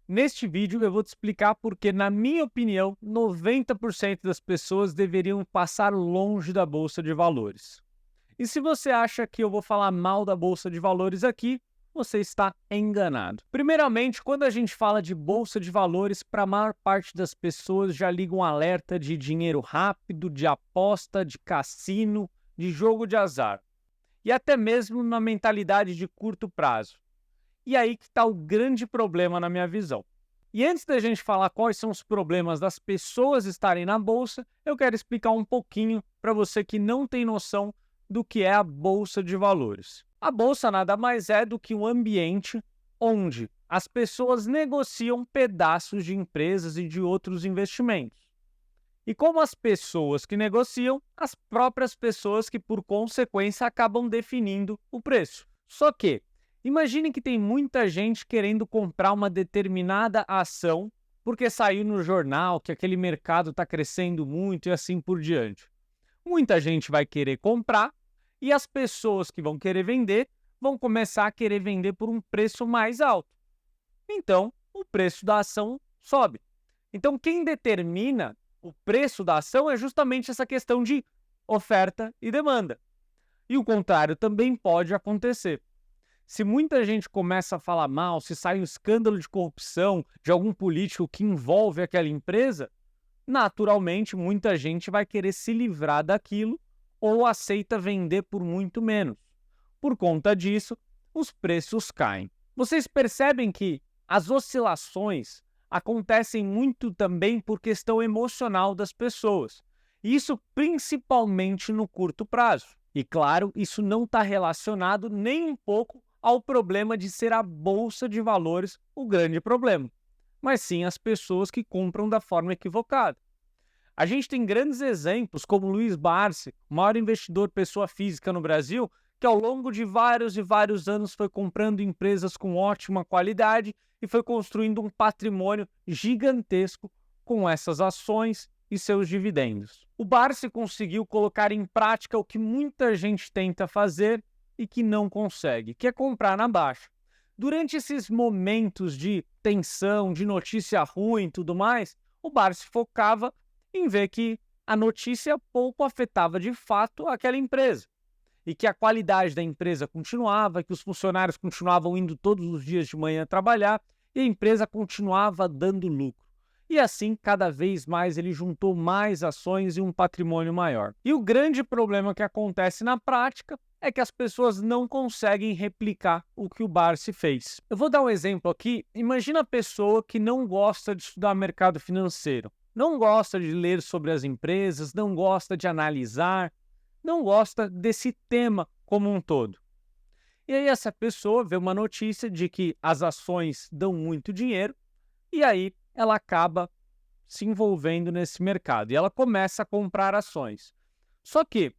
Neste vídeo eu vou te explicar porque, na minha opinião, 90% das pessoas deveriam passar longe da Bolsa de Valores. E se você acha que eu vou falar mal da Bolsa de Valores aqui, você está enganado. Primeiramente, quando a gente fala de Bolsa de Valores, para a maior parte das pessoas já liga um alerta de dinheiro rápido, de aposta, de cassino, de jogo de azar. E até mesmo na mentalidade de curto prazo. E aí que está o grande problema na minha visão. E antes da gente falar quais são os problemas das pessoas estarem na bolsa, eu quero explicar um pouquinho para você que não tem noção do que é a bolsa de valores. A bolsa nada mais é do que um ambiente onde as pessoas negociam pedaços de empresas e de outros investimentos. E como as pessoas que negociam, as próprias pessoas que, por consequência, acabam definindo o preço. Só que, imagine que tem muita gente querendo comprar uma determinada ação porque saiu no jornal que aquele mercado está crescendo muito e assim por diante. Muita gente vai querer comprar e as pessoas que vão querer vender vão começar a querer vender por um preço mais alto. Então, o preço da ação sobe. Então, quem determina o preço da ação é justamente essa questão de oferta e demanda. E o contrário também pode acontecer. Se muita gente começa a falar mal, se sai um escândalo de corrupção de algum político que envolve aquela empresa, naturalmente muita gente vai querer se livrar daquilo ou aceita vender por muito menos. Por conta disso, os preços caem. Vocês percebem que as oscilações acontecem muito também por questão emocional das pessoas. Isso principalmente no curto prazo. E claro, isso não está relacionado nem um pouco ao problema de ser a bolsa de valores o grande problema, mas sim as pessoas que compram da forma equivocada. A gente tem grandes exemplos como Luiz Barsi, o maior investidor pessoa física no Brasil, que ao longo de vários e vários anos foi comprando empresas com ótima qualidade e foi construindo um patrimônio gigantesco com essas ações e seus dividendos. O Barsi conseguiu colocar em prática o que muita gente tenta fazer e que não consegue, que é comprar na baixa. Durante esses momentos de tensão, de notícia ruim e tudo mais, o Barsi focava em ver que a notícia pouco afetava de fato aquela empresa e que a qualidade da empresa continuava, que os funcionários continuavam indo todos os dias de manhã trabalhar e a empresa continuava dando lucro. E assim, cada vez mais, ele juntou mais ações e um patrimônio maior. E o grande problema que acontece na prática é que as pessoas não conseguem replicar o que o Barsi fez. Eu vou dar um exemplo aqui. Imagina a pessoa que não gosta de estudar mercado financeiro, não gosta de ler sobre as empresas, não gosta de analisar, não gosta desse tema como um todo. E aí essa pessoa vê uma notícia de que as ações dão muito dinheiro e aí ela acaba se envolvendo nesse mercado e ela começa a comprar ações. Só que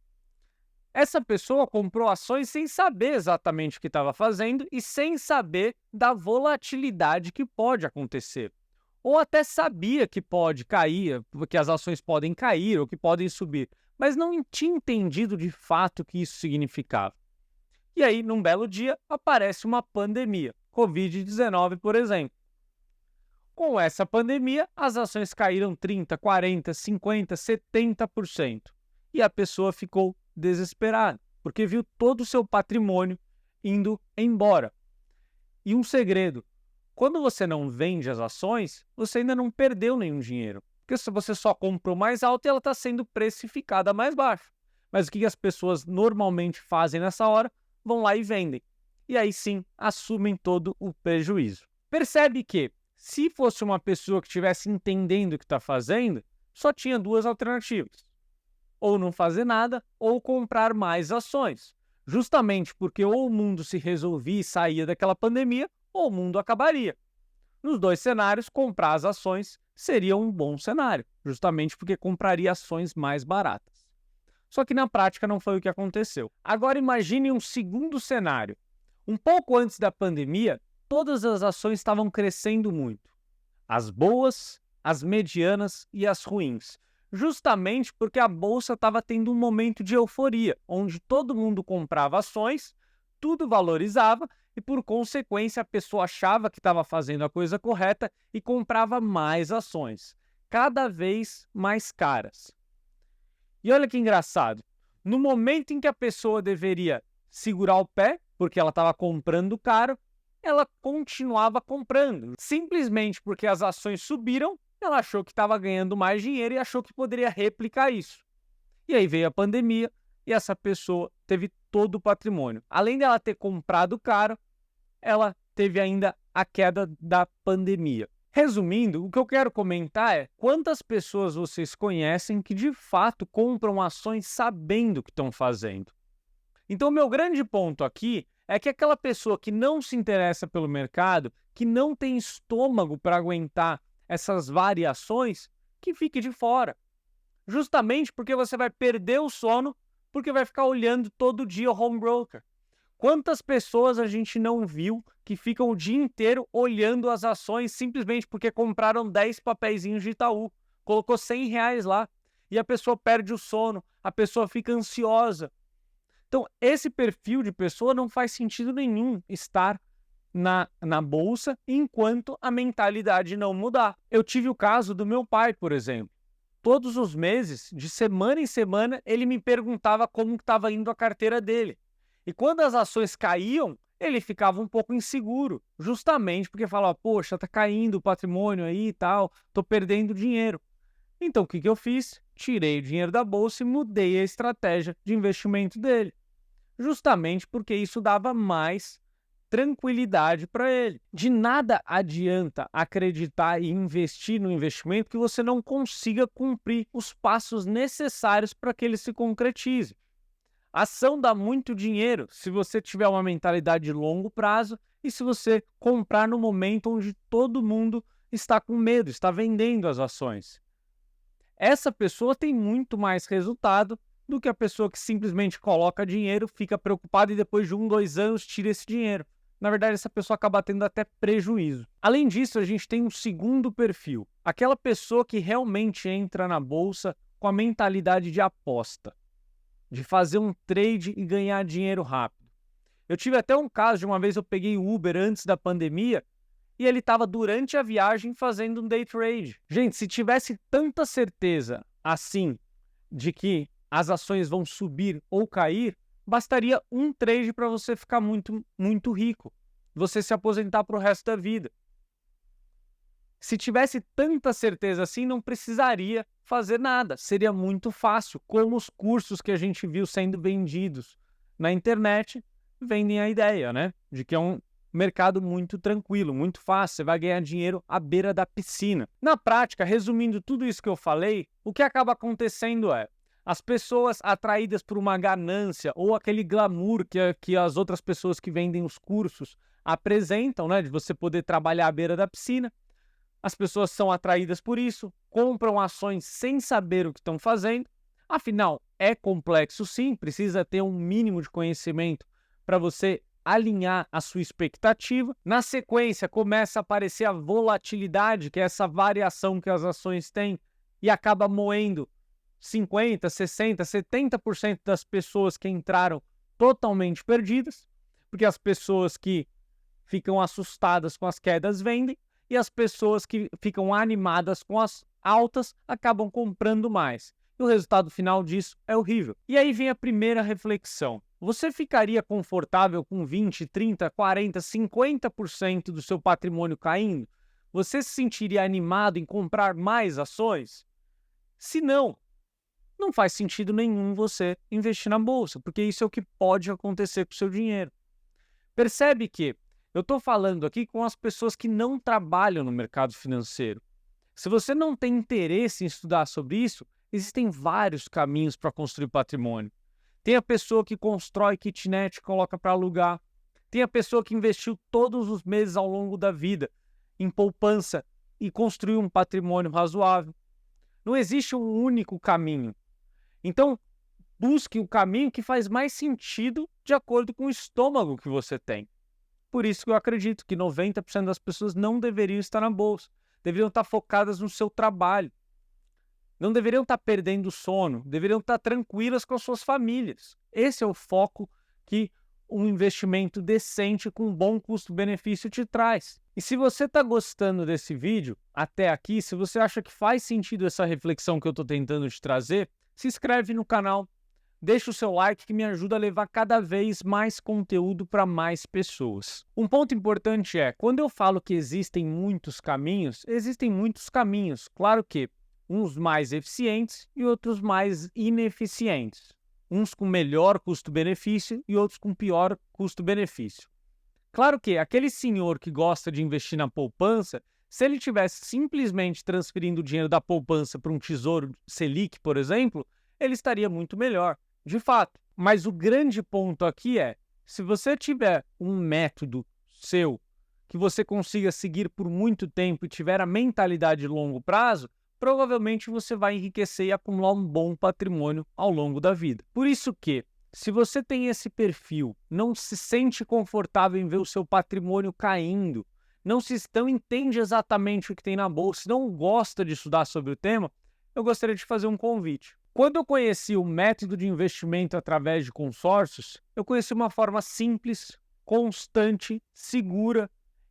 essa pessoa comprou ações sem saber exatamente o que estava fazendo e sem saber da volatilidade que pode acontecer. Ou até sabia que pode cair, que as ações podem cair ou que podem subir, mas não tinha entendido de fato o que isso significava. E aí, num belo dia, aparece uma pandemia, Covid-19, por exemplo. Com essa pandemia, as ações caíram 30, 40, 50, 70%. E a pessoa ficou desesperada, porque viu todo o seu patrimônio indo embora. E um segredo: quando você não vende as ações, você ainda não perdeu nenhum dinheiro. Porque se você só comprou mais alto e ela está sendo precificada mais baixo. Mas o que as pessoas normalmente fazem nessa hora? Vão lá e vendem. E aí sim, assumem todo o prejuízo. Percebe que, se fosse uma pessoa que estivesse entendendo o que está fazendo, só tinha duas alternativas: ou não fazer nada, ou comprar mais ações. Justamente porque ou o mundo se resolvia e saía daquela pandemia, ou o mundo acabaria. Nos dois cenários, comprar as ações seria um bom cenário, justamente porque compraria ações mais baratas. Só que na prática não foi o que aconteceu. Agora imagine um segundo cenário. Um pouco antes da pandemia, todas as ações estavam crescendo muito. As boas, as medianas e as ruins. Justamente porque a bolsa estava tendo um momento de euforia, onde todo mundo comprava ações, tudo valorizava e, por consequência, a pessoa achava que estava fazendo a coisa correta e comprava mais ações, cada vez mais caras. E olha que engraçado, no momento em que a pessoa deveria segurar o pé, porque ela estava comprando caro, ela continuava comprando. Simplesmente porque as ações subiram, ela achou que estava ganhando mais dinheiro e achou que poderia replicar isso. E aí veio a pandemia e essa pessoa teve todo o patrimônio. Além dela ter comprado caro, ela teve ainda a queda da pandemia. Resumindo, o que eu quero comentar é quantas pessoas vocês conhecem que de fato compram ações sabendo o que estão fazendo. Então, o meu grande ponto aqui é que aquela pessoa que não se interessa pelo mercado, que não tem estômago para aguentar essas variações, que fique de fora. Justamente porque você vai perder o sono, porque vai ficar olhando todo dia o home broker. Quantas pessoas a gente não viu que ficam o dia inteiro olhando as ações simplesmente porque compraram 10 papeizinhos de Itaú, colocou R$ 100 lá, e a pessoa perde o sono, a pessoa fica ansiosa. Então, esse perfil de pessoa não faz sentido nenhum estar na bolsa enquanto a mentalidade não mudar. Eu tive o caso do meu pai, por exemplo. Todos os meses, de semana em semana, ele me perguntava como estava indo a carteira dele. E quando as ações caíam, ele ficava um pouco inseguro, justamente porque falava, poxa, tá caindo o patrimônio aí e tal, tô perdendo dinheiro. Então, o que eu fiz? Tirei o dinheiro da bolsa e mudei a estratégia de investimento dele, justamente porque isso dava mais tranquilidade para ele. De nada adianta acreditar e investir no investimento que você não consiga cumprir os passos necessários para que ele se concretize. A ação dá muito dinheiro se você tiver uma mentalidade de longo prazo e se você comprar no momento onde todo mundo está com medo, está vendendo as ações. Essa pessoa tem muito mais resultado do que a pessoa que simplesmente coloca dinheiro, fica preocupada e depois de 1, 2 anos tira esse dinheiro. Na verdade, essa pessoa acaba tendo até prejuízo. Além disso, a gente tem um segundo perfil. Aquela pessoa que realmente entra na bolsa com a mentalidade de aposta, de fazer um trade e ganhar dinheiro rápido. Eu tive até um caso de uma vez eu peguei o Uber antes da pandemia e ele estava durante a viagem fazendo um day trade. Gente, se tivesse tanta certeza assim de que as ações vão subir ou cair, bastaria um trade para você ficar muito, muito rico, você se aposentar para o resto da vida. Se tivesse tanta certeza assim, não precisaria fazer nada, seria muito fácil, como os cursos que a gente viu sendo vendidos na internet vendem a ideia, né? De que é um mercado muito tranquilo, muito fácil, você vai ganhar dinheiro à beira da piscina. Na prática, resumindo tudo isso que eu falei, o que acaba acontecendo é as pessoas atraídas por uma ganância ou aquele glamour que as outras pessoas que vendem os cursos apresentam, né? De você poder trabalhar à beira da piscina. As pessoas são atraídas por isso, compram ações sem saber o que estão fazendo. Afinal, é complexo sim, precisa ter um mínimo de conhecimento para você alinhar a sua expectativa. Na sequência, começa a aparecer a volatilidade, que é essa variação que as ações têm, e acaba moendo 50%, 60%, 70% das pessoas que entraram totalmente perdidas, porque as pessoas que ficam assustadas com as quedas vendem, e as pessoas que ficam animadas com as altas acabam comprando mais. E o resultado final disso é horrível. E aí vem a primeira reflexão. Você ficaria confortável com 20, 30, 40, 50% do seu patrimônio caindo? Você se sentiria animado em comprar mais ações? Se não, não faz sentido nenhum você investir na bolsa, porque isso é o que pode acontecer com o seu dinheiro. Percebe que eu estou falando aqui com as pessoas que não trabalham no mercado financeiro. Se você não tem interesse em estudar sobre isso, existem vários caminhos para construir patrimônio. Tem a pessoa que constrói kitnet e coloca para alugar. Tem a pessoa que investiu todos os meses ao longo da vida em poupança e construiu um patrimônio razoável. Não existe um único caminho. Então, busque o caminho que faz mais sentido de acordo com o estômago que você tem. Por isso que eu acredito que 90% das pessoas não deveriam estar na bolsa. Deveriam estar focadas no seu trabalho. Não deveriam estar perdendo sono. Deveriam estar tranquilas com as suas famílias. Esse é o foco que um investimento decente com bom custo-benefício te traz. E se você está gostando desse vídeo até aqui, se você acha que faz sentido essa reflexão que eu estou tentando te trazer, se inscreve no canal, deixa o seu like que me ajuda a levar cada vez mais conteúdo para mais pessoas. Um ponto importante é, quando eu falo que existem muitos caminhos, claro que uns mais eficientes e outros mais ineficientes. Uns com melhor custo-benefício e outros com pior custo-benefício. Claro que aquele senhor que gosta de investir na poupança, se ele tivesse simplesmente transferindo o dinheiro da poupança para um tesouro Selic, por exemplo, ele estaria muito melhor, de fato. Mas o grande ponto aqui é, se você tiver um método seu que você consiga seguir por muito tempo e tiver a mentalidade de longo prazo, provavelmente você vai enriquecer e acumular um bom patrimônio ao longo da vida. Por isso que, se você tem esse perfil, não se sente confortável em ver o seu patrimônio caindo, não entende exatamente o que tem na bolsa, não gosta de estudar sobre o tema, eu gostaria de fazer um convite. Quando eu conheci o método de investimento através de consórcios, eu conheci uma forma simples, constante, segura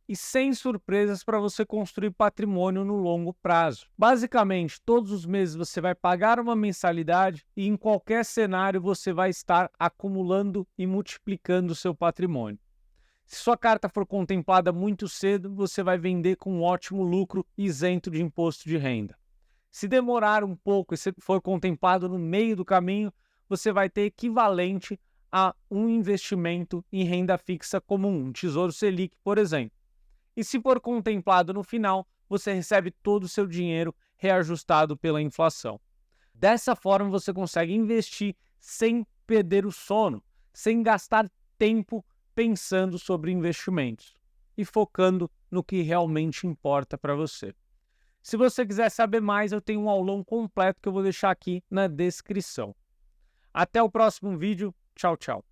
e sem surpresas para você construir patrimônio no longo prazo. Basicamente, todos os meses você vai pagar uma mensalidade e em qualquer cenário você vai estar acumulando e multiplicando o seu patrimônio. Se sua carta for contemplada muito cedo, você vai vender com um ótimo lucro isento de imposto de renda. Se demorar um pouco e se for contemplado no meio do caminho, você vai ter equivalente a um investimento em renda fixa comum, um Tesouro Selic, por exemplo. E se for contemplado no final, você recebe todo o seu dinheiro reajustado pela inflação. Dessa forma, você consegue investir sem perder o sono, sem gastar tempo pensando sobre investimentos e focando no que realmente importa para você. Se você quiser saber mais, eu tenho um aulão completo que eu vou deixar aqui na descrição. Até o próximo vídeo. Tchau, tchau.